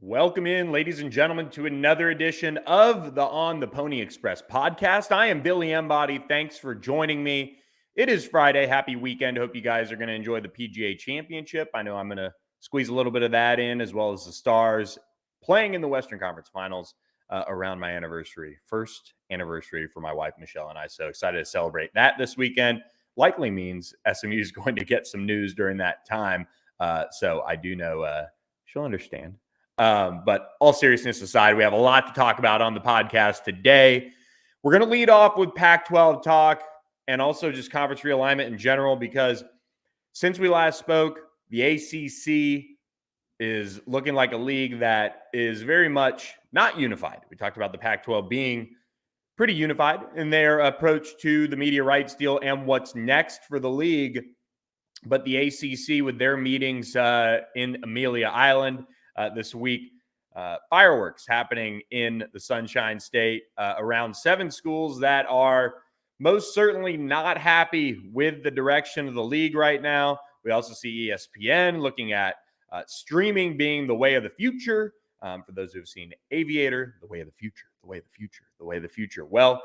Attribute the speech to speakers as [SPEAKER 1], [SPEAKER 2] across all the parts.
[SPEAKER 1] Welcome in, ladies and gentlemen, to another edition of the On the Pony Express podcast. I am Billy Embody. Thanks for joining me. It is Friday. Happy weekend. Hope you guys are going to enjoy the PGA Championship. I know I'm going to squeeze a little bit of that in, as well as the Stars playing in the Western Conference Finals around my anniversary. First anniversary for my wife, Michelle, and I. So excited to celebrate that this weekend. Likely means SMU is going to get some news during that time. So I do know she'll understand. But all seriousness aside, we have a lot to talk about on the podcast today. We're going to lead off with Pac-12 talk and also just conference realignment in general, because since we last spoke, the ACC is looking like a league that is very much not unified. We talked about the Pac-12 being pretty unified in their approach to the media rights deal and what's next for the league. But the ACC, with their meetings in Amelia Island this week, fireworks happening in the Sunshine State around 7 schools that are most certainly not happy with the direction of the league right now. We also see ESPN looking at streaming being the way of the future. For those who have seen Aviator, the way of the future, the way of the future, the way of the future. Well,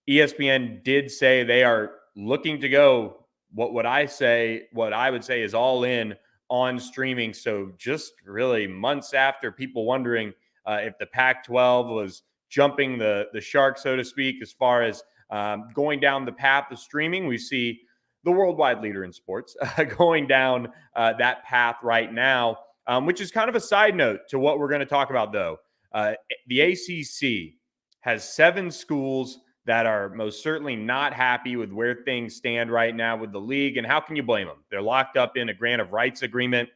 [SPEAKER 1] ESPN did say they are looking to go what would I would say is all in on streaming. So just really months after people wondering if the Pac-12 was jumping the shark, so to speak, as far as going down the path of streaming, we see the worldwide leader in sports going down that path right now, which is kind of a side note to what we're going to talk about, though. The ACC has 7 schools that are most certainly not happy with where things stand right now with the league. And how can you blame them? They're locked up in a grant of rights agreement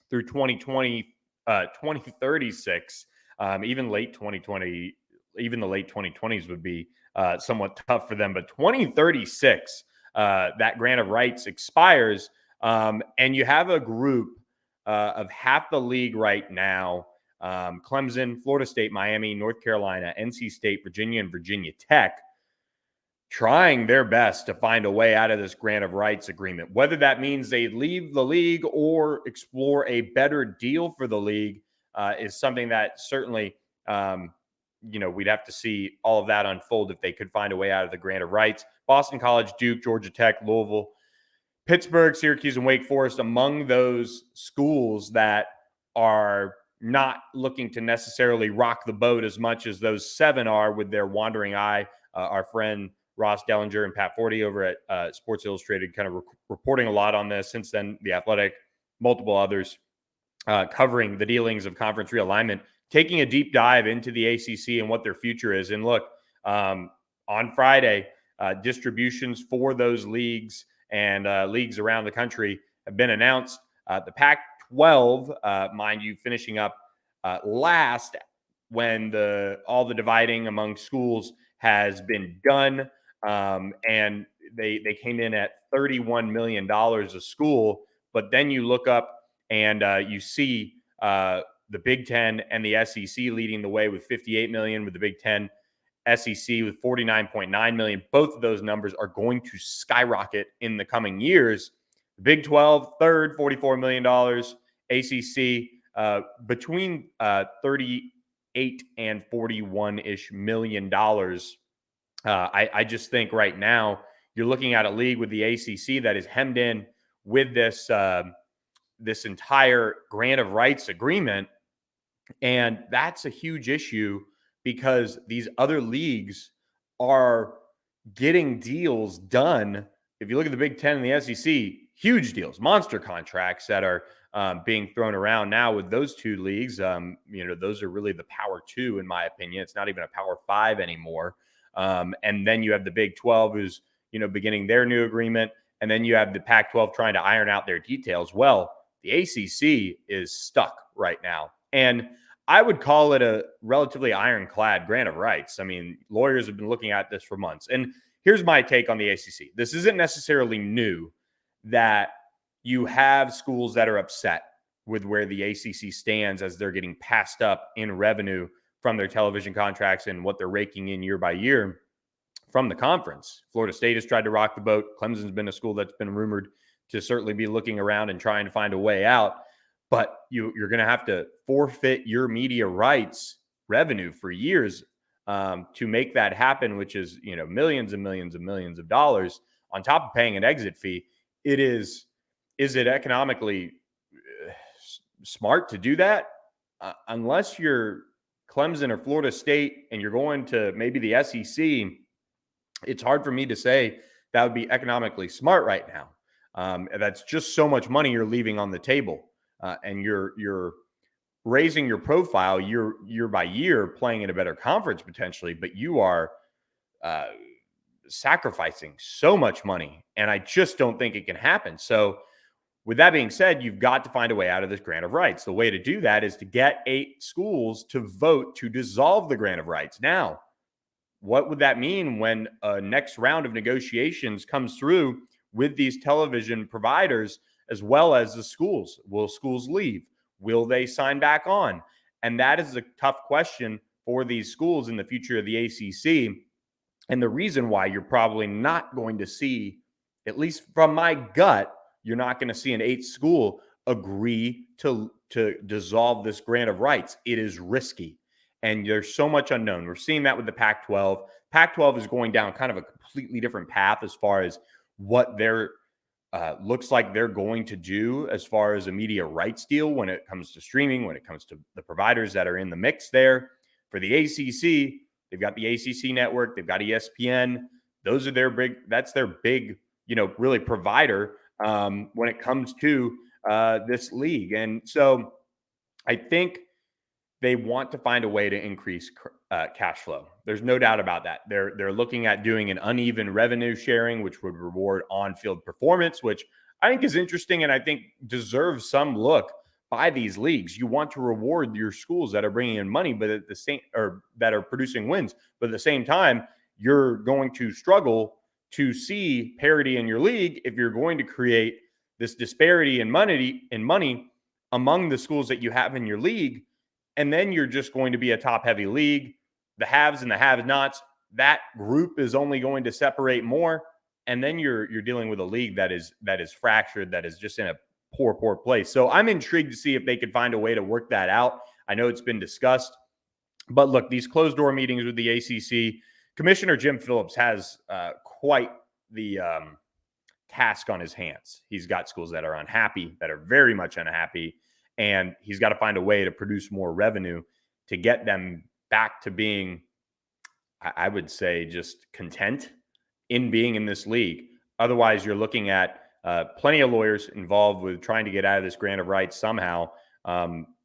[SPEAKER 1] through 2036, even late 2020, even the late 2020s would be somewhat tough for them. But 2036, that grant of rights expires. And you have a group of half the league right now, Clemson, Florida State, Miami, North Carolina, NC State, Virginia, and Virginia Tech, trying their best to find a way out of this grant of rights agreement. Whether that means they leave the league or explore a better deal for the league is something that certainly, we'd have to see all of that unfold if they could find a way out of the grant of rights. Boston College, Duke, Georgia Tech, Louisville, Pittsburgh, Syracuse, and Wake Forest among those schools that are not looking to necessarily rock the boat as much as those 7 are with their wandering eye. Our friend Ross Dellinger and Pat Forty over at Sports Illustrated kind of reporting a lot on this. Since then, The Athletic, multiple others covering the dealings of conference realignment, taking a deep dive into the ACC and what their future is. And look, on Friday, distributions for those leagues and leagues around the country have been announced. The Pac-12, mind you, finishing up last when all the dividing among schools has been done, and they came in at $31 million a school. But then you look up and you see the Big Ten and the SEC leading the way with $58 million, with the Big Ten, SEC with $49.9 million. Both of those numbers are going to skyrocket in the coming years. Big 12, third, $44 million. ACC, between 38 and 41-ish million dollars. I just think right now you're looking at a league with the ACC that is hemmed in with this entire grant of rights agreement. And that's a huge issue because these other leagues are getting deals done. If you look at the Big Ten and the SEC, huge deals, monster contracts that are being thrown around now with those 2 leagues. Those are really the Power 2, in my opinion. It's not even a Power 5 anymore. And then you have the Big 12, who's, beginning their new agreement. And then you have the Pac-12 trying to iron out their details. Well, the ACC is stuck right now. And I would call it a relatively ironclad grant of rights. I mean, lawyers have been looking at this for months. And here's my take on the ACC. This isn't necessarily new that you have schools that are upset with where the ACC stands as they're getting passed up in revenue from their television contracts and what they're raking in year by year from the conference. Florida State has tried to rock the boat. Clemson's been a school that's been rumored to certainly be looking around and trying to find a way out. but you're going to have to forfeit your media rights revenue for years to make that happen, which is, millions and millions and millions of dollars on top of paying an exit fee. Is it economically smart to do that? Unless you're Clemson or Florida State and you're going to maybe the SEC, it's hard for me to say that would be economically smart right now. That's just so much money you're leaving on the table, and you're raising your profile year by year, playing in a better conference potentially, but you are uh, sacrificing so much money, and I just don't think it can happen. So, with that being said, you've got to find a way out of this grant of rights. The way to do that is to get 8 schools to vote to dissolve the grant of rights. Now, what would that mean when a next round of negotiations comes through with these television providers as well as the schools? Will schools leave? Will they sign back on? And that is a tough question for these schools in the future of the ACC. And the reason why you're probably not going to see, at least from my gut, you're not going to see an 8th school agree to dissolve this grant of rights. It is risky. And there's so much unknown. We're seeing that with the Pac-12. Pac-12 is going down kind of a completely different path as far as what their looks like they're going to do as far as a media rights deal when it comes to streaming, when it comes to the providers that are in the mix there. For the ACC, they've got the ACC network, they've got ESPN. Those are that's their big, really provider when it comes to this league. And so I think they want to find a way to increase cash flow. There's no doubt about that. They're looking at doing an uneven revenue sharing, which would reward on-field performance, which I think is interesting and I think deserves some look by these leagues. You want to reward your schools that are bringing in money, but at the same or that are producing wins, but at the same time, you're going to struggle to see parity in your league if you're going to create this disparity in money among the schools that you have in your league. And then you're just going to be a top heavy league. The haves and the have nots, that group is only going to separate more. And then you're dealing with a league that is fractured, that is just in a poor place. So I'm intrigued to see if they could find a way to work that out. I know it's been discussed, but look, these closed door meetings with the ACC, Commissioner Jim Phillips has quite the task on his hands. He's got schools that are unhappy, that are very much unhappy, and he's got to find a way to produce more revenue to get them back to being, I would say, just content in being in this league. Otherwise, you're looking at plenty of lawyers involved with trying to get out of this grant of rights somehow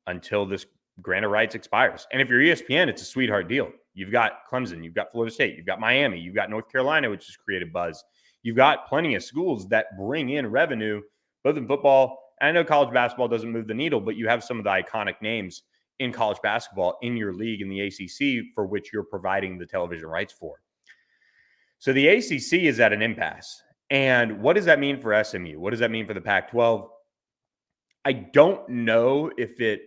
[SPEAKER 1] until this grant of rights expires. And if you're ESPN, it's a sweetheart deal. You've got Clemson, you've got Florida State, you've got Miami, you've got North Carolina, which has created buzz. You've got plenty of schools that bring in revenue, both in football. I know college basketball doesn't move the needle, but you have some of the iconic names in college basketball in your league in the ACC for which you're providing the television rights for. So the ACC is at an impasse. And what does that mean for SMU? What does that mean for the Pac-12? I don't know if it,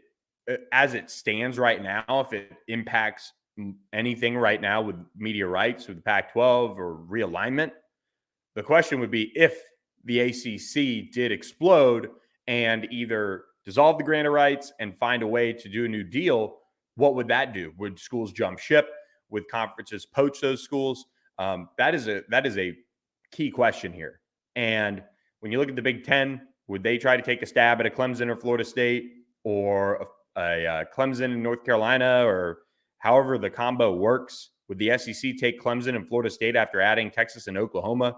[SPEAKER 1] as it stands right now, if it impacts anything right now with media rights with the Pac-12 or realignment. The question would be if the ACC did explode and either dissolve the grant of rights and find a way to do a new deal, what would that do? Would schools jump ship? Would conferences poach those schools? That is a key question here. And when you look at the Big Ten, would they try to take a stab at a Clemson or Florida State or a Clemson and North Carolina, or however the combo works? Would the SEC take Clemson and Florida State after adding Texas and Oklahoma?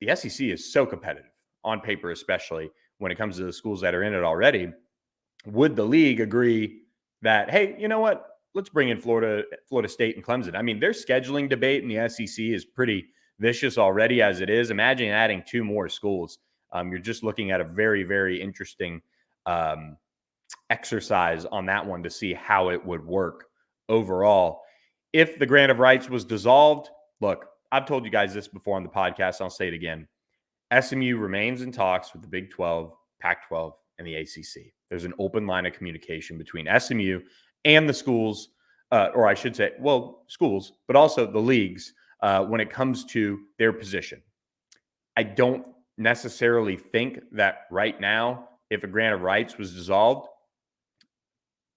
[SPEAKER 1] The SEC is so competitive on paper, especially when it comes to the schools that are in it already. Would the league agree that, hey, you know what? Let's bring in Florida State and Clemson. I mean, their scheduling debate in the SEC is pretty vicious already as it is. Imagine adding 2 more schools. You're just looking at a very, very interesting exercise on that one to see how it would work overall. If the grant of rights was dissolved, look, I've told you guys this before on the podcast. I'll say it again. SMU remains in talks with the Big 12, Pac-12, and the ACC. There's an open line of communication between SMU and the schools, or I should say, well, schools, but also the leagues when it comes to their position. I don't necessarily think that right now if a grant of rights was dissolved,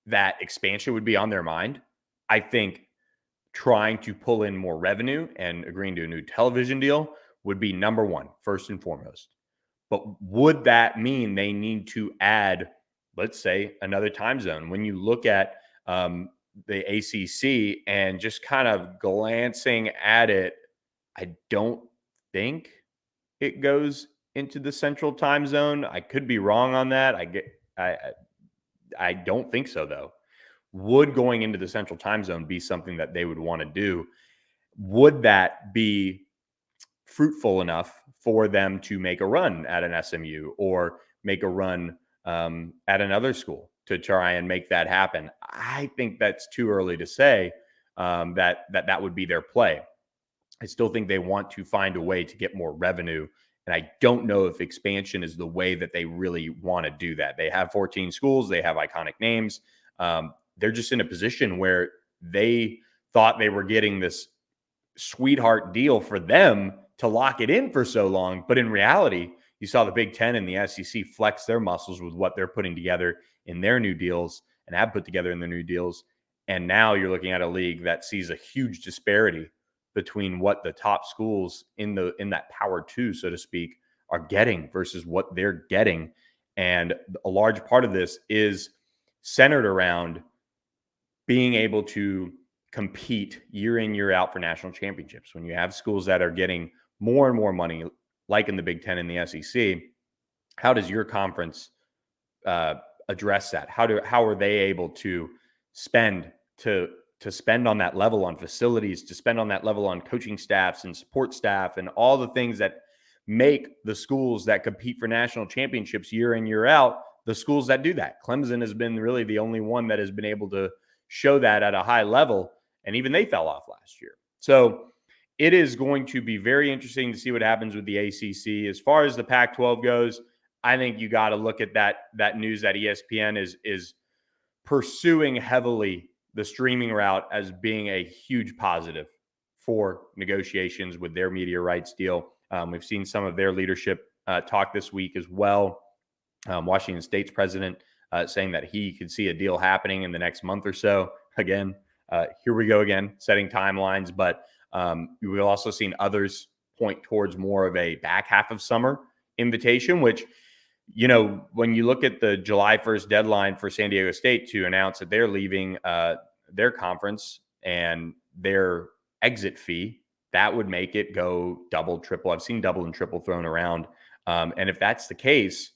[SPEAKER 1] that expansion would be on their mind. I think trying to pull in more revenue and agreeing to a new television deal would be number one, first and foremost. But would that mean they need to add, let's say, another time zone? When you look at the ACC and just kind of glancing at it, I don't think it goes into the central time zone. I could be wrong on that. I don't think so though. Would going into the central time zone be something that they would want to do? Would that be fruitful enough for them to make a run at an SMU or make a run at another school to try and make that happen? I think that's too early to say that would be their play. I still think they want to find a way to get more revenue. And I don't know if expansion is the way that they really want to do that. They have 14 schools, they have iconic names. They're just in a position where they thought they were getting this sweetheart deal for them to lock it in for so long. But in reality, you saw the Big Ten and the SEC flex their muscles with what they're putting together in their new deals and have put together in their new deals. And now you're looking at a league that sees a huge disparity between what the top schools in that power two, so to speak, are getting versus what they're getting. And a large part of this is centered around being able to compete year in, year out for national championships. When you have schools that are getting more and more money, like in the Big Ten and the SEC, how does your conference address that? How are they able to spend to spend on that level on facilities, to spend on that level on coaching staffs and support staff and all the things that make the schools that compete for national championships year in, year out, the schools that do that? Clemson has been really the only one that has been able to show that at a high level, and even they fell off last year. So it is going to be very interesting to see what happens with the ACC. As far as the Pac-12 goes, I think you got to look at that news that ESPN is pursuing heavily the streaming route as being a huge positive for negotiations with their media rights deal. We've seen some of their leadership talk this week as well. Washington State's president saying that he could see a deal happening in the next month or so. Again, here we go again, setting timelines. But we've also seen others point towards more of a back half of summer invitation, which, you know, when you look at the July 1st deadline for San Diego State to announce that they're leaving their conference and their exit fee, that would make it go double, triple. I've seen double and triple thrown around. And if that's the case,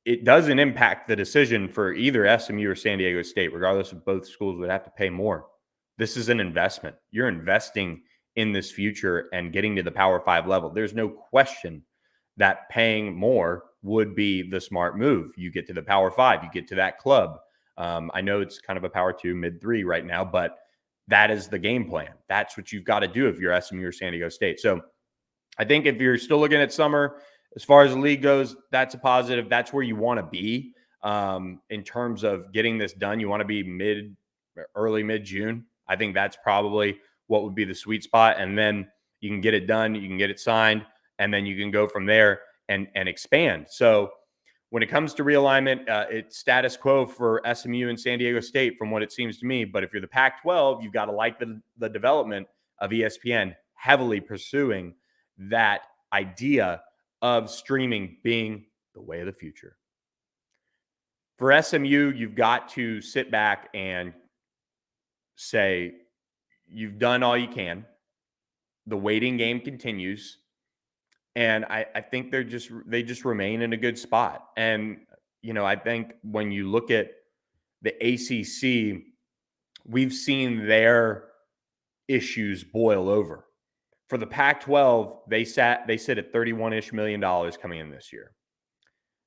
[SPEAKER 1] it doesn't impact the decision for either SMU or San Diego State. Regardless of, both schools would have to pay more. This is an investment. You're investing in this future and getting to the Power 5 level. There's no question that paying more would be the smart move. You get to the Power 5, you get to that club. I know it's kind of a Power 2, mid 3 right now, but that is the game plan. That's what you've got to do if you're SMU or San Diego State. So I think if you're still looking at summer, as far as the league goes, that's a positive. That's where you want to be in terms of getting this done. You want to be early mid-June. I think that's probably what would be the sweet spot. And then you can get it done, you can get it signed, and then you can go from there and expand. So when it comes to realignment, it's status quo for SMU and San Diego State from what it seems to me. But if you're the Pac-12, you've got to like the development of ESPN heavily pursuing that idea of streaming being the way of the future. For SMU, you've got to sit back and say, you've done all you can. The waiting game continues. And I think they just remain in a good spot. And, you know, I think when you look at the ACC, we've seen their issues boil over. For the Pac-12, they sit at $31-ish million coming in this year.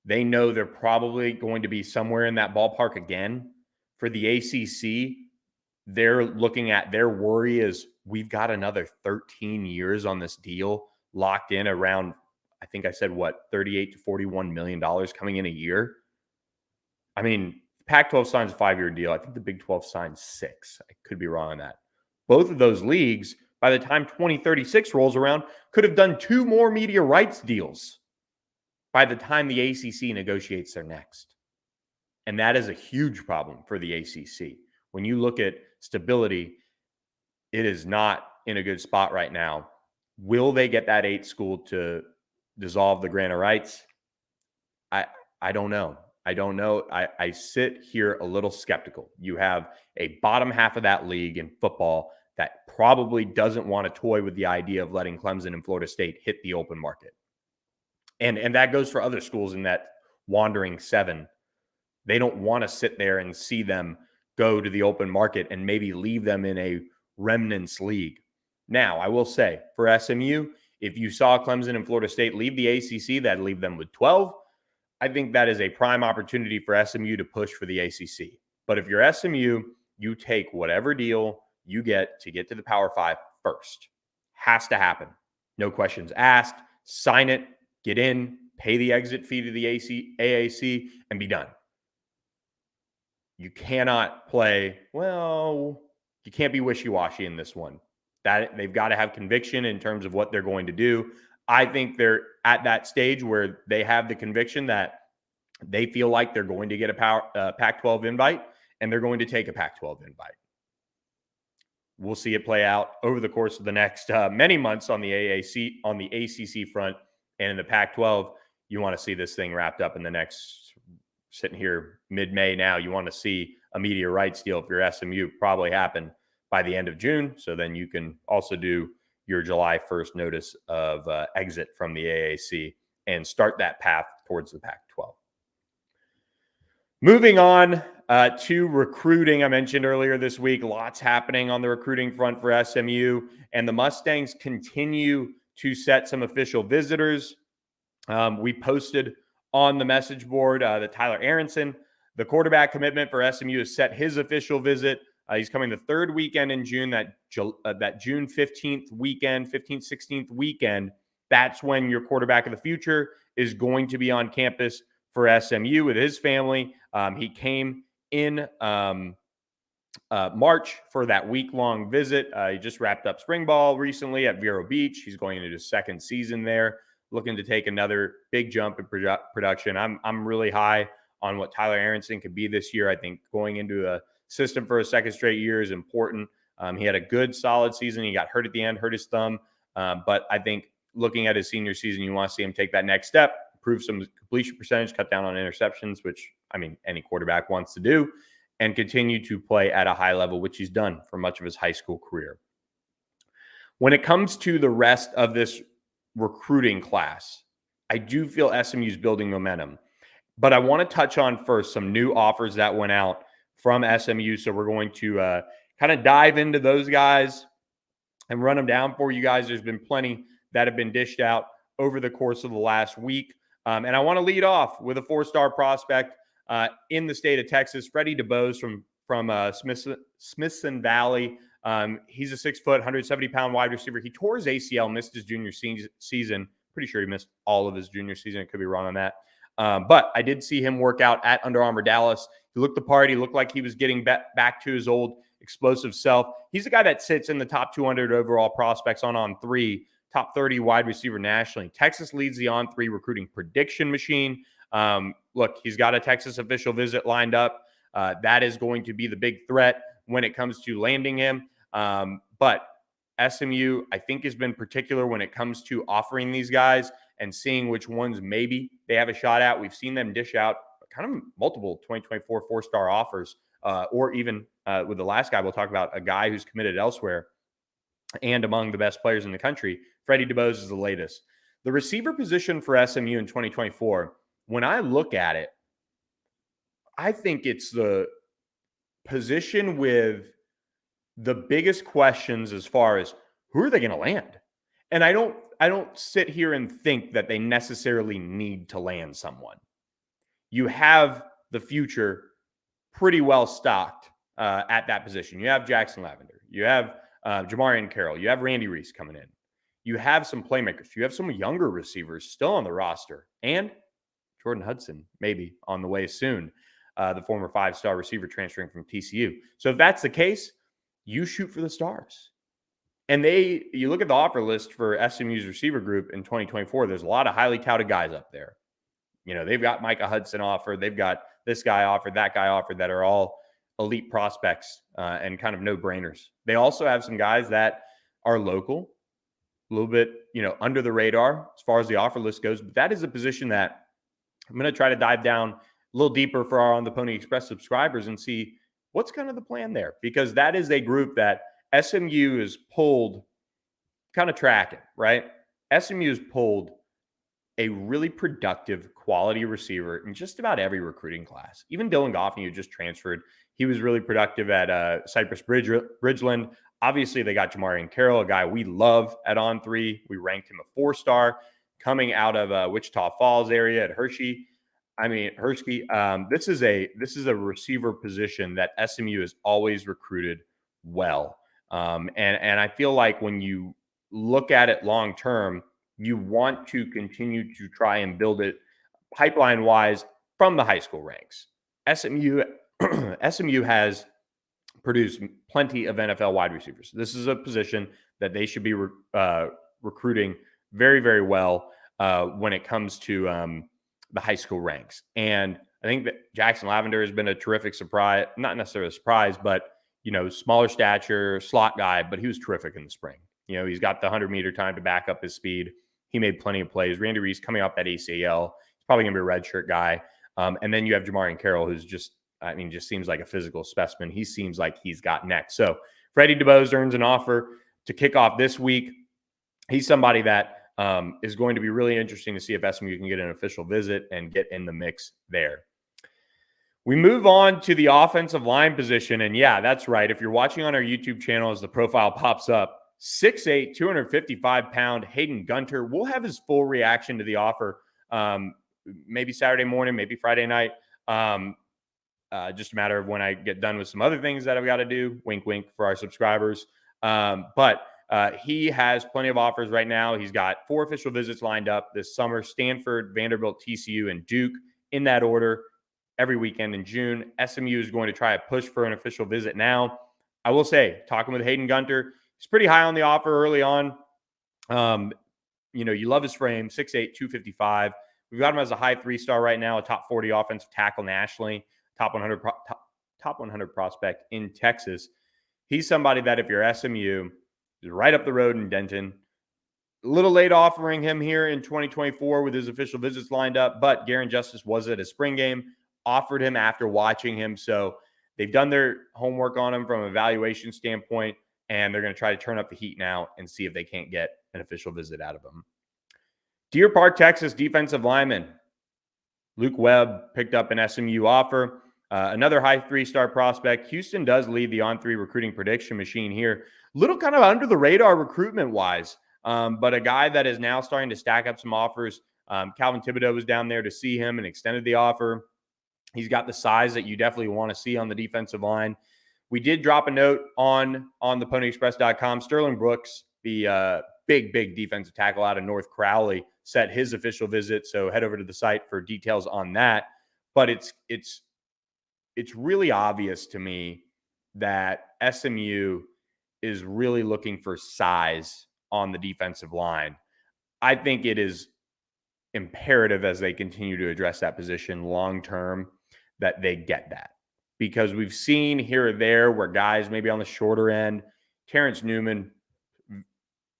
[SPEAKER 1] They know they're probably going to be somewhere in that ballpark again. For the ACC, they're looking at, their worry is, we've got another 13 years on this deal locked in around, I think I said, what, $38 to $41 million coming in a year. I mean, Pac-12 signs a 5-year deal. I think the Big 12 signs 6. I could be wrong on that. Both of those leagues, by the time 2036 rolls around, could have done 2 more media rights deals by the time the ACC negotiates their next. And that is a huge problem for the ACC. When you look at stability, it is not in a good spot right now. Will they get that 8 school to dissolve the grant of rights? I don't know. I don't know. I sit here a little skeptical. You have a bottom half of that league in football that probably doesn't want to toy with the idea of letting Clemson and Florida State hit the open market. And that goes for other schools in that wandering 7. They don't want to sit there and see them go to the open market and maybe leave them in a remnants league. Now, I will say for SMU, if you saw Clemson and Florida State leave the ACC, that'd leave them with 12. I think that is a prime opportunity for SMU to push for the ACC. But if you're SMU, you take whatever deal you get to the Power 5 first. Has to happen. No questions asked. Sign it, get in, pay the exit fee to the AAC, and be done. You cannot play, well, you can't be wishy-washy in this one. That they've got to have conviction in terms of what they're going to do. I think they're at that stage where they have the conviction that they feel like they're going to get a Pac-12 invite, and they're going to take a Pac-12 invite. We'll see it play out over the course of the next many months on the ACC front, and in the Pac-12. You want to see this thing wrapped up in the next, sitting here mid-May now. You want to see a media rights deal if you're SMU probably happen by the end of June. So then you can also do your July 1st notice of exit from the AAC and start that path towards the Pac-12. Moving on to recruiting. I mentioned earlier this week, lots happening on the recruiting front for SMU, and the Mustangs continue to set some official visitors. We posted on the message board that Tyler Aronson, the quarterback commitment for SMU, has set his official visit. He's coming the third weekend in June, that June 15th weekend, 15th, 16th weekend. That's when your quarterback of the future is going to be on campus for SMU with his family. He came in March for that week-long visit. He just wrapped up spring ball recently at Vero Beach. He's going into his second season there, looking to take another big jump in production. I'm really high on what Tyler Aronson could be this year. I think going into a system for a second straight year is important. He had a good, solid season. He got hurt at the end, hurt his thumb. But I think looking at his senior season, you want to see him take that next step, improve some completion percentage, cut down on interceptions, which, I mean, any quarterback wants to do, and continue to play at a high level, which he's done for much of his high school career. When it comes to the rest of this recruiting class, I do feel SMU's building momentum. But I want to touch on first some new offers that went out from SMU. So we're going to kind of dive into those guys and run them down for you guys. There's been plenty that have been dished out over the course of the last week. And I want to lead off with a 4-star prospect in the state of Texas, Freddie DeBose from Smithson Valley. He's a 6 foot, 170-pound wide receiver. He tore his ACL, missed his junior season. Pretty sure he missed all of his junior season. I could be wrong on that. But I did see him work out at Under Armour Dallas. He looked the part. He looked like he was getting back to his old explosive self. He's a guy that sits in the top 200 overall prospects on 3, top 30 wide receiver nationally. Texas leads the On 3 recruiting prediction machine. Look, he's got a Texas official visit lined up. That is going to be the big threat when it comes to landing him. But SMU, I think, has been particular when it comes to offering these guys and seeing which ones maybe they have a shot at. We've seen them dish out kind of multiple 2024 4-star offers, or even with the last guy, we'll talk about a guy who's committed elsewhere and among the best players in the country. Freddie DeBose is the latest. The receiver position for SMU in 2024, when I look at it, I think it's the position with the biggest questions as far as who are they going to land? And I don't sit here and think that they necessarily need to land someone. You have the future pretty well stocked at that position. You have Jackson Lavender. You have Jamarian Carroll. You have Randy Reese coming in. You have some playmakers. You have some younger receivers still on the roster. And Jordan Hudson maybe on the way soon, the former 5-star receiver transferring from TCU. So if that's the case, you shoot for the stars. And you look at the offer list for SMU's receiver group in 2024, there's a lot of highly touted guys up there. they've got Micah Hudson offered. They've got this guy offered, that guy offered, that are all elite prospects and kind of no-brainers. They also have some guys that are local, a little bit, under the radar as far as the offer list goes. But that is a position that I'm going to try to dive down a little deeper for our On the Pony Express subscribers and see what's kind of the plan there, because that is a group that SMU is pulled, kind of tracking, right? SMU has pulled a really productive quality receiver in just about every recruiting class. Even Dylan Goffney, who just transferred, he was really productive at Cypress Bridgeland. Obviously, they got Jamarian Carroll, a guy we love at On3. We ranked him a 4-star coming out of Wichita Falls area at Hershey. This is a receiver position that SMU has always recruited well. And I feel like when you look at it long term, you want to continue to try and build it pipeline wise from the high school ranks. SMU has produced plenty of NFL wide receivers. This is a position that they should be recruiting very, very well when it comes to the high school ranks. And I think that Jackson Lavender has been a terrific surprise, not necessarily a surprise, but smaller stature, slot guy, but he was terrific in the spring. He's got the 100-meter time to back up his speed. He made plenty of plays. Randy Reese coming off that ACL. He's probably going to be a redshirt guy. And then you have Jamarian Carroll, who's just seems like a physical specimen. He seems like he's got next. So Freddie DeBose earns an offer to kick off this week. He's somebody that is going to be really interesting to see if SMU can get an official visit and get in the mix there. We move on to the offensive line position. And yeah, that's right. If you're watching on our YouTube channel as the profile pops up, 6'8", 255-pound Hayden Gunter. We'll have his full reaction to the offer maybe Saturday morning, maybe Friday night. Just a matter of when I get done with some other things that I've got to do. Wink, wink for our subscribers. But he has plenty of offers right now. He's got 4 official visits lined up this summer: Stanford, Vanderbilt, TCU, and Duke, in that order, every weekend in June. SMU is going to try to push for an official visit now. I will say, talking with Hayden Gunter, he's pretty high on the offer early on. You love his frame, 6'8", 255. We've got him as a high 3-star right now, a top 40 offensive tackle nationally, top 100 prospect in Texas. He's somebody that if you're SMU, is right up the road in Denton. A little late offering him here in 2024 with his official visits lined up, but Garen Justice was at a spring game, offered him after watching him. So they've done their homework on him from an evaluation standpoint, and they're going to try to turn up the heat now and see if they can't get an official visit out of him. Deer Park, Texas defensive lineman Luke Webb picked up an SMU offer. Another high 3-star prospect. Houston does lead the On3 recruiting prediction machine here. Little kind of under the radar recruitment-wise, but a guy that is now starting to stack up some offers. Calvin Thibodeau was down there to see him and extended the offer. He's got the size that you definitely want to see on the defensive line. We did drop a note on theponyexpress.com. Sterling Brooks, the big defensive tackle out of North Crowley, set his official visit. So head over to the site for details on that. But it's really obvious to me that SMU is really looking for size on the defensive line. I think it is imperative, as they continue to address that position long term, that they get that. Because we've seen here or there where guys maybe on the shorter end, Terrence Newman,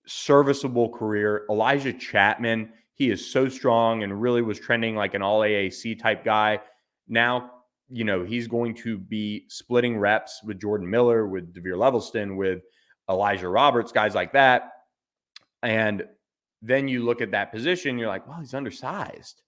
[SPEAKER 1] serviceable career. Elijah Chapman, he is so strong and really was trending like an all AAC type guy. Now, he's going to be splitting reps with Jordan Miller, with DeVere Levelston, with Elijah Roberts, guys like that. And then you look at that position, you're like, well, he's undersized.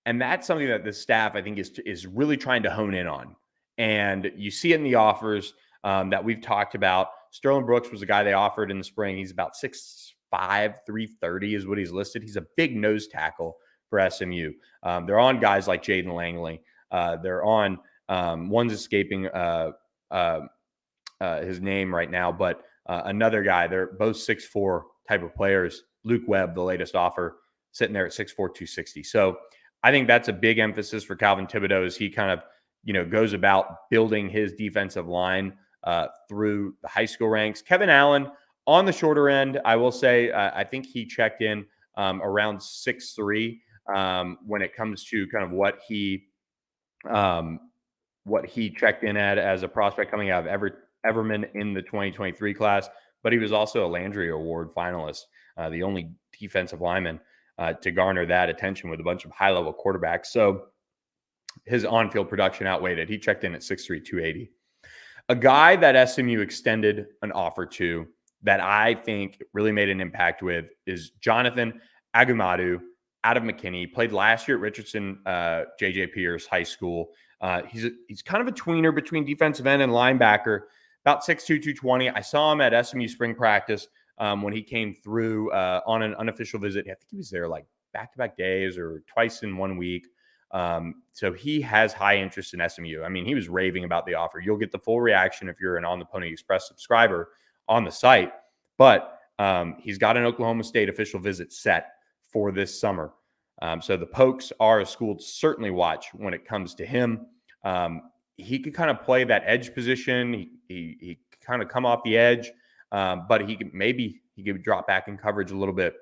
[SPEAKER 1] And that's something that the staff, I think, is really trying to hone in on. And you see it in the offers that we've talked about. Sterling Brooks was a guy they offered in the spring. He's about 6'5", 330 is what he's listed. He's a big nose tackle for SMU. They're on guys like Jaden Langley. They're on one's escaping his name right now, but another guy. They're both 6'4" type of players. Luke Webb, the latest offer, sitting there at 6'4", 260. So I think that's a big emphasis for Calvin Thibodeau as he kind of goes about building his defensive line through the high school ranks. Kevin Allen on the shorter end, I will say, I think he checked in around 6'3". when it comes to kind of um, what he checked in at as a prospect coming out of Everman in the 2023 class. But he was also a Landry Award finalist, the only defensive lineman to garner that attention with a bunch of high-level quarterbacks. So his on-field production outweighed it. He checked in at 6'3", 280. A guy that SMU extended an offer to that I think really made an impact with is Jonathan Agumadu out of McKinney. Played last year at Richardson J.J. Pierce High School. He's kind of a tweener between defensive end and linebacker, about 6'2", 220. I saw him at SMU spring practice when he came through on an unofficial visit. I think he was there like back-to-back days or twice in 1 week. So he has high interest in SMU. I mean, he was raving about the offer. You'll get the full reaction if you're an On the Pony Express subscriber on the site. But he's got an Oklahoma State official visit set for this summer. So the Pokes are a school to certainly watch when it comes to him. He could kind of play that edge position. He kind of come off the edge, but he could drop back in coverage a little bit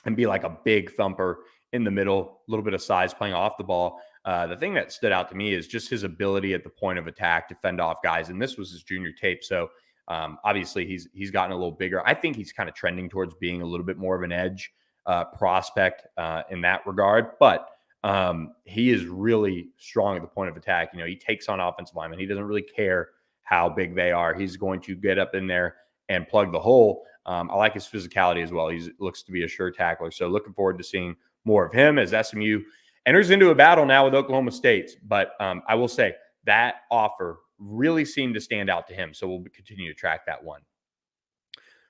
[SPEAKER 1] and be like a big thumper in the middle, a little bit of size playing off the ball. The thing that stood out to me is just his ability at the point of attack to fend off guys. And this was his junior tape. So obviously he's gotten a little bigger. I think he's kind of trending towards being a little bit more of an edge prospect in that regard. But he is really strong at the point of attack. You know, he takes on offensive linemen. He doesn't really care how big they are. He's going to get up in there and plug the hole. I like his physicality as well. He looks to be a sure tackler. So looking forward to seeing more of him as SMU enters into a battle now with Oklahoma State. But I will say that offer really seemed to stand out to him. So we'll continue to track that one.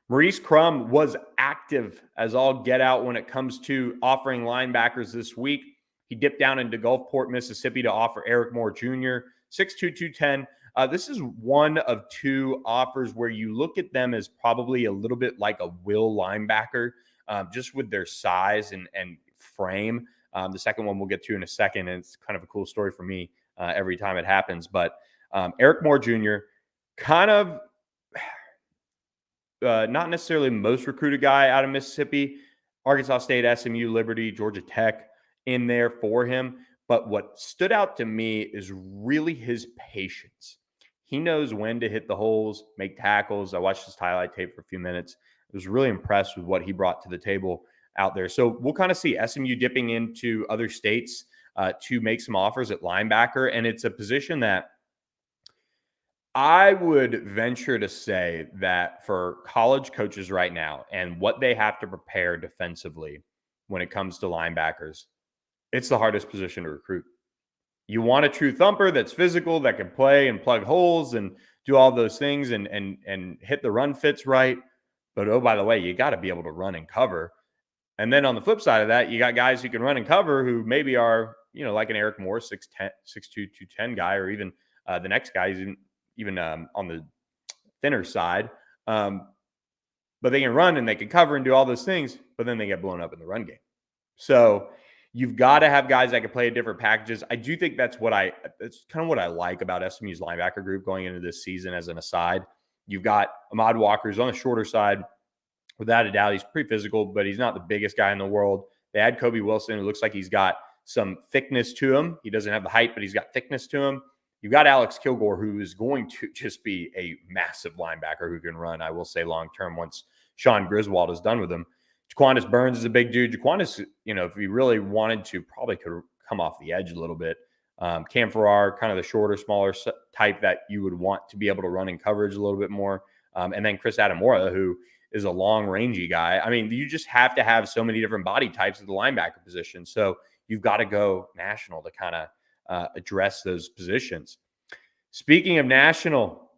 [SPEAKER 1] Maurice Crum was active as all get out when it comes to offering linebackers this week. He dipped down into Gulfport, Mississippi to offer Eric Moore Jr., 6'2", 210. This is one of two offers where you look at them as probably a little bit like a will linebacker, just with their size and frame. The second one we'll get to in a second, and it's kind of a cool story for me every time it happens. But Eric Moore Jr., kind of not necessarily the most recruited guy out of Mississippi. Arkansas State, SMU, Liberty, Georgia Tech in there for him. But what stood out to me is really his patience. He knows when to hit the holes, make tackles. I watched his highlight tape for a few minutes. I was really impressed with what he brought to the table out there. So we'll kind of see SMU dipping into other states to make some offers at linebacker. And it's a position that I would venture to say that for college coaches right now and what they have to prepare defensively when it comes to linebackers, it's the hardest position to recruit. You want a true thumper that's physical, that can play and plug holes and do all those things and hit the run fits right. But oh, by the way, you got to be able to run and cover. And then on the flip side of that, you got guys who can run and cover who maybe are, you know, like an Eric Moore, 6'2", 210 guy, or even the next guy is even on the thinner side. But they can run and they can cover and do all those things, but then they get blown up in the run game. So you've got to have guys that can play at different packages. I do think that's kind of what I like about SMU's linebacker group going into this season as an aside. You've got Ahmad Walker, who's on the shorter side. Without a doubt, he's pretty physical, but he's not the biggest guy in the world. They had Kobe Wilson, who looks like he's got some thickness to him. He doesn't have the height, but he's got thickness to him. You've got Alex Kilgore, who is going to just be a massive linebacker who can run, I will say, long-term once Sean Griswold is done with him. Jaquandis Burns is a big dude. Jaquandis, you know, if he really wanted to, probably could come off the edge a little bit. Cam Farrar, kind of the shorter, smaller type that you would want to be able to run in coverage a little bit more. And then Chris Adamora, who is a long, rangy guy. I mean, you just have to have so many different body types at the linebacker position. So you've got to go national to kind of address those positions. Speaking of national,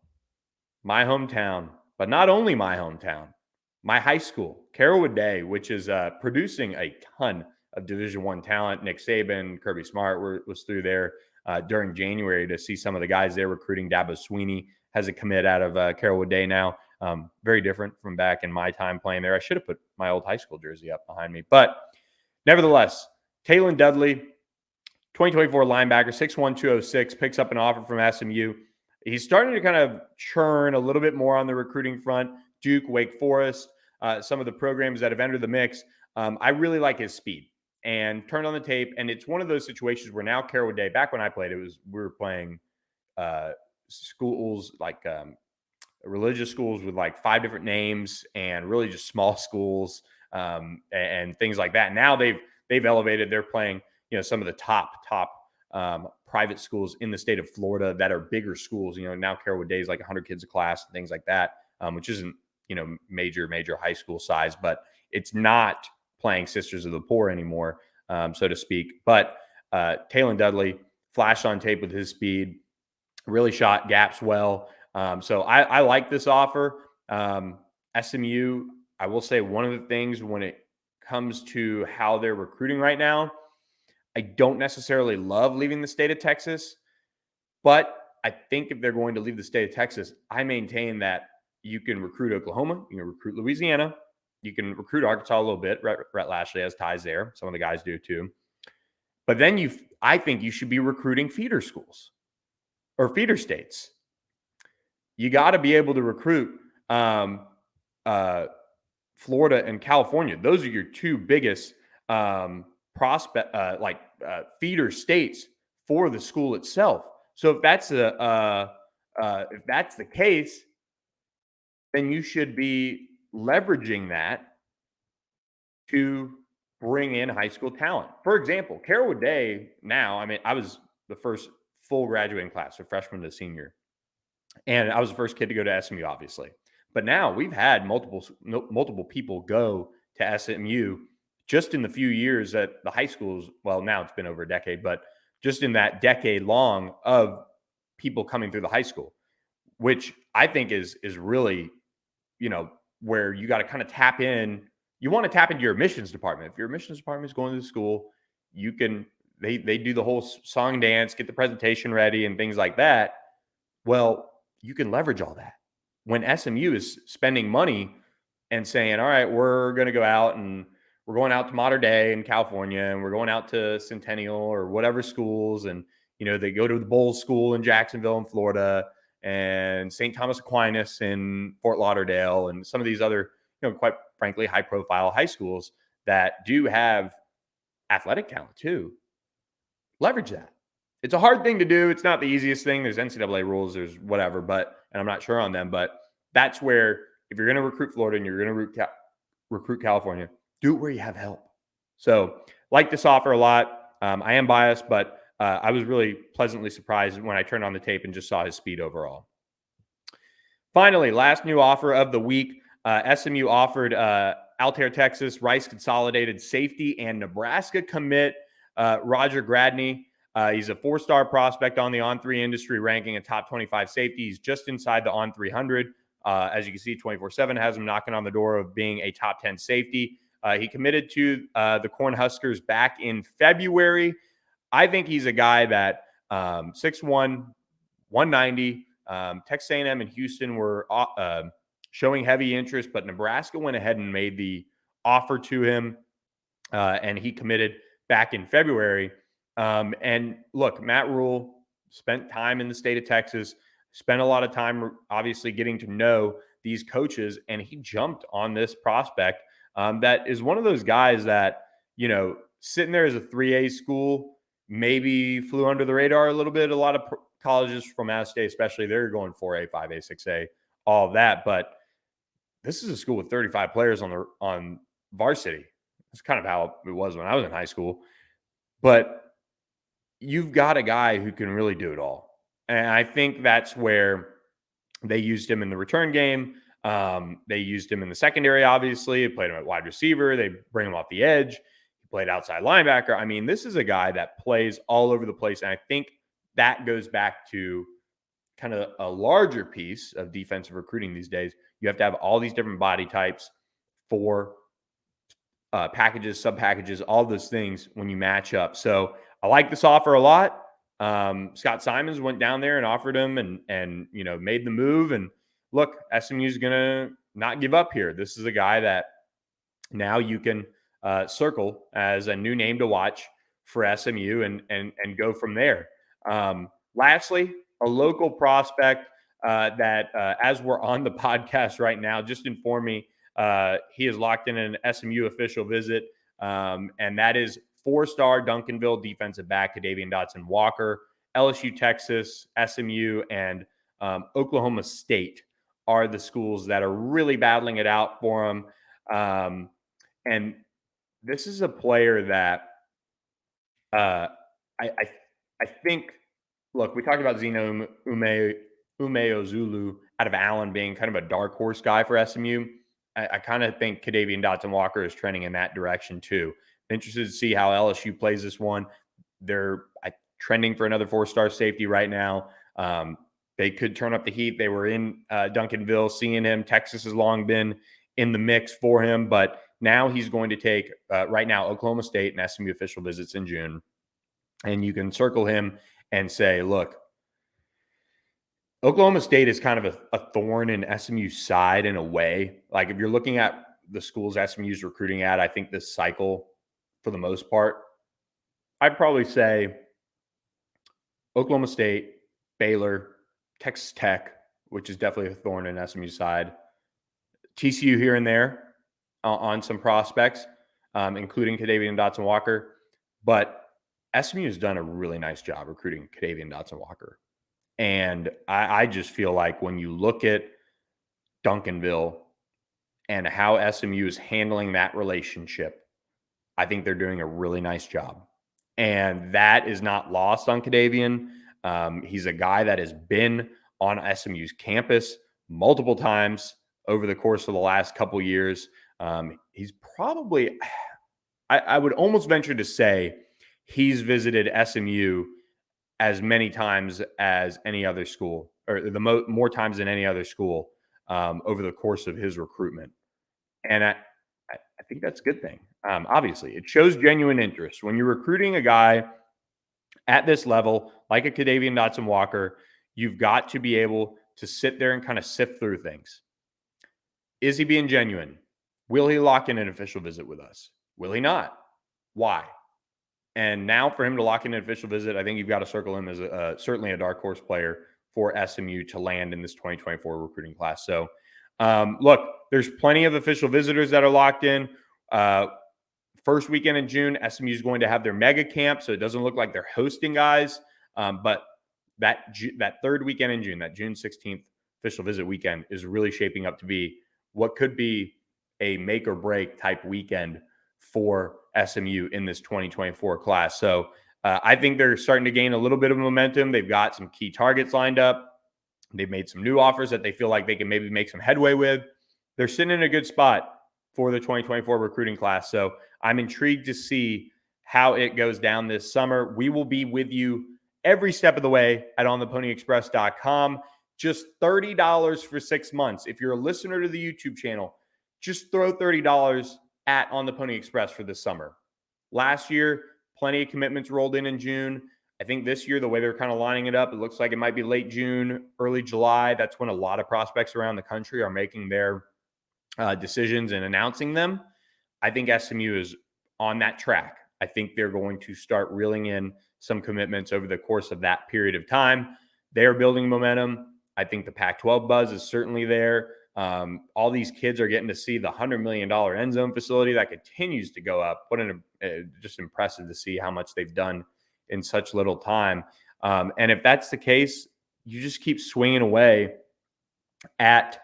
[SPEAKER 1] my hometown, but not only my hometown, my high school, Carrollwood Day, which is producing a ton of Division I talent. Nick Saban, Kirby Smart was through there during January to see some of the guys they're recruiting. Dabo Sweeney has a commit out of Carrollwood Day now. Very different from back in my time playing there. I should have put my old high school jersey up behind me. But nevertheless, Taylon Dudley, 2024 linebacker, 6'1", 206, picks up an offer from SMU. He's starting to kind of churn a little bit more on the recruiting front. Duke, Wake Forest, some of the programs that have entered the mix. I really like his speed. and turned on the tape. And it's one of those situations where now Carroll Day, back when I played, we were playing schools like religious schools with like 5 different names and really just small schools and things like that. Now they've elevated. They're playing, some of the top private schools in the state of Florida that are bigger schools. Now Carroll Day is like 100 kids a class and things like that, which isn't major high school size, but it's not playing Sisters of the Poor anymore, so to speak. But Taylon Dudley flashed on tape with his speed, really shot gaps well. So I like this offer. SMU, I will say one of the things when it comes to how they're recruiting right now, I don't necessarily love leaving the state of Texas, but I think if they're going to leave the state of Texas, I maintain that you can recruit Oklahoma, you can recruit Louisiana, you can recruit Arkansas a little bit. Rhett Lashley has ties there. Some of the guys do too. But then I think you should be recruiting feeder schools or feeder states. You got to be able to recruit Florida and California. Those are your 2 biggest feeder states for the school itself. So if that's the case, then you should be leveraging that to bring in high school talent. For example, Carroll Day now, I was the first full graduating class, so freshman to senior. And I was the first kid to go to SMU, obviously. But now we've had multiple people go to SMU just in the few years that the high schools, well, now it's been over a decade, but just in that decade long of people coming through the high school, which I think is really, where you got to kind of tap in. You want to tap into your admissions department. If your admissions department is going to the school, you can, they do the whole song dance, get the presentation ready and things like that. Well, you can leverage all that. When SMU is spending money and saying, all right, we're going to go out and we're going out to Mater Dei in California and we're going out to Centennial or whatever schools. And, they go to the Bulls School in Jacksonville in Florida and St. Thomas Aquinas in Fort Lauderdale and some of these other, quite frankly, high profile high schools that do have athletic talent too. Leverage that. It's a hard thing to do. It's not the easiest thing. There's NCAA rules, there's whatever, and I'm not sure on them, but that's where if you're going to recruit Florida and you're going to recruit California, do it where you have help. So like this offer a lot. I am biased, but I was really pleasantly surprised when I turned on the tape and just saw his speed overall. Finally, last new offer of the week, SMU offered Altair, Texas, Rice Consolidated safety and Nebraska commit Roger Gradney. He's a 4-star prospect on the On3 industry ranking, a top 25 safety. He's just inside the On 300. As you can see, 24/7 has him knocking on the door of being a top 10 safety. He committed to the Cornhuskers back in February. I think he's a guy that 6'1", 190. Texas A&M and Houston were showing heavy interest, but Nebraska went ahead and made the offer to him, and he committed back in February. And look, Matt Rule spent time in the state of Texas, spent a lot of time, obviously, getting to know these coaches, and he jumped on this prospect that is one of those guys that, sitting there as a 3A school, maybe flew under the radar a little bit. A lot of colleges from out of state, especially, they're going 4A, 5A, 6A, all of that. But this is a school with 35 players on varsity. That's kind of how it was when I was in high school. But you've got a guy who can really do it all. And I think that's where they used him in the return game. They used him in the secondary, obviously. They played him at wide receiver. They bring him off the edge. He played outside linebacker. I mean, this is a guy that plays all over the place. And I think that goes back to kind of a larger piece of defensive recruiting these days. You have to have all these different body types for packages, sub packages, all those things when you match up. So I like this offer a lot. Scott Simons went down there and offered him and made the move. And look, SMU is going to not give up here. This is a guy that now you can circle as a new name to watch for SMU and go from there. Lastly, a local prospect that as we're on the podcast right now, just informed me he is locked in an SMU official visit, and that is 4-star Duncanville defensive back Kadavian Dotson-Walker. LSU, Texas, SMU, and Oklahoma State are the schools that are really battling it out for him. And this is a player that uh, I think, look, we talked about Zeno Umeozulu out of Allen being kind of a dark horse guy for SMU. I kind of think Kadavian Dotson-Walker is trending in that direction too. I'm interested to see how LSU plays this one. They're trending for another 4-star safety right now. They could turn up the heat. They were in Duncanville seeing him. Texas has long been in the mix for him, but now he's going to take right now Oklahoma State and SMU official visits in June. And you can circle him and say, look, Oklahoma State is kind of a thorn in SMU's side in a way. Like if you're looking at the schools SMU's recruiting at, I think this cycle, for the most part, I'd probably say Oklahoma State, Baylor, Texas Tech, which is definitely a thorn in SMU's side, TCU here and there on some prospects, including Kadavian Dotson-Walker. But SMU has done a really nice job recruiting Kadavian Dotson-Walker. And I just feel like when you look at Duncanville and how SMU is handling that relationship, I think they're doing a really nice job. And that is not lost on Kadavian. He's a guy that has been on SMU's campus multiple times over the course of the last couple years. He's probably, I would almost venture to say, he's visited SMU as many times as any other school, or more times than any other school over the course of his recruitment. And I think that's a good thing. Obviously, it shows genuine interest. When you're recruiting a guy at this level, like a Kadavian Dotson-Walker, you've got to be able to sit there and kind of sift through things. Is he being genuine? Will he lock in an official visit with us? Will he not? Why? And now for him to lock in an official visit, I think you've got to circle him as certainly a dark horse player for SMU to land in this 2024 recruiting class. So, look, there's plenty of official visitors that are locked in. First weekend in June, SMU is going to have their mega camp, so it doesn't look like they're hosting guys. But that third weekend in June, that June 16th official visit weekend, is really shaping up to be what could be a make or break type weekend for SMU in this 2024 class. So I think they're starting to gain a little bit of momentum. They've got some key targets lined up. They've made some new offers that they feel like they can maybe make some headway with. They're sitting in a good spot for the 2024 recruiting class. So I'm intrigued to see how it goes down this summer. We will be with you every step of the way at ontheponyexpress.com. Just $30 for 6 months. If you're a listener to the YouTube channel, just throw $30 at On the Pony Express for this summer. Last year, plenty of commitments rolled in June. I think this year, the way they're kind of lining it up, it looks like it might be late June, early July. That's when a lot of prospects around the country are making their decisions and announcing them. I think SMU is on that track. I think they're going to start reeling in some commitments over the course of that period of time. They are building momentum. I think the Pac-12 buzz is certainly there. All these kids are getting to see the $100 million end zone facility that continues to go up. Just impressive to see how much they've done in such little time. And if that's the case, you just keep swinging away at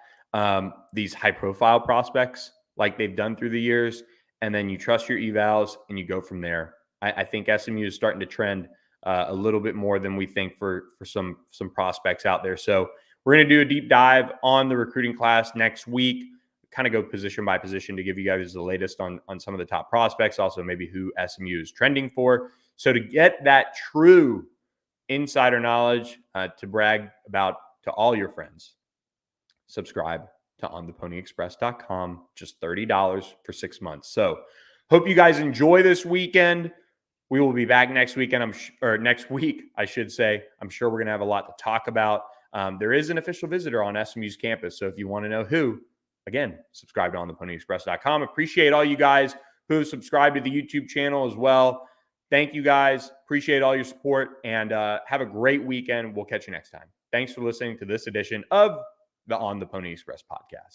[SPEAKER 1] these high profile prospects like they've done through the years. And then you trust your evals and you go from there. I think SMU is starting to trend a little bit more than we think for some prospects out there. So we're going to do a deep dive on the recruiting class next week, kind of go position by position to give you guys the latest on some of the top prospects, also maybe who SMU is trending for. So to get that true insider knowledge to brag about to all your friends, subscribe to ontheponyexpress.com, just $30 for 6 months. So hope you guys enjoy this weekend. We will be back next weekend, next week, I should say. I'm sure we're going to have a lot to talk about. There is an official visitor on SMU's campus. So if you want to know who, again, subscribe to ontheponyexpress.com. Appreciate all you guys who subscribe to the YouTube channel as well. Thank you guys. Appreciate all your support and have a great weekend. We'll catch you next time. Thanks for listening to this edition of the On the Pony Express podcast.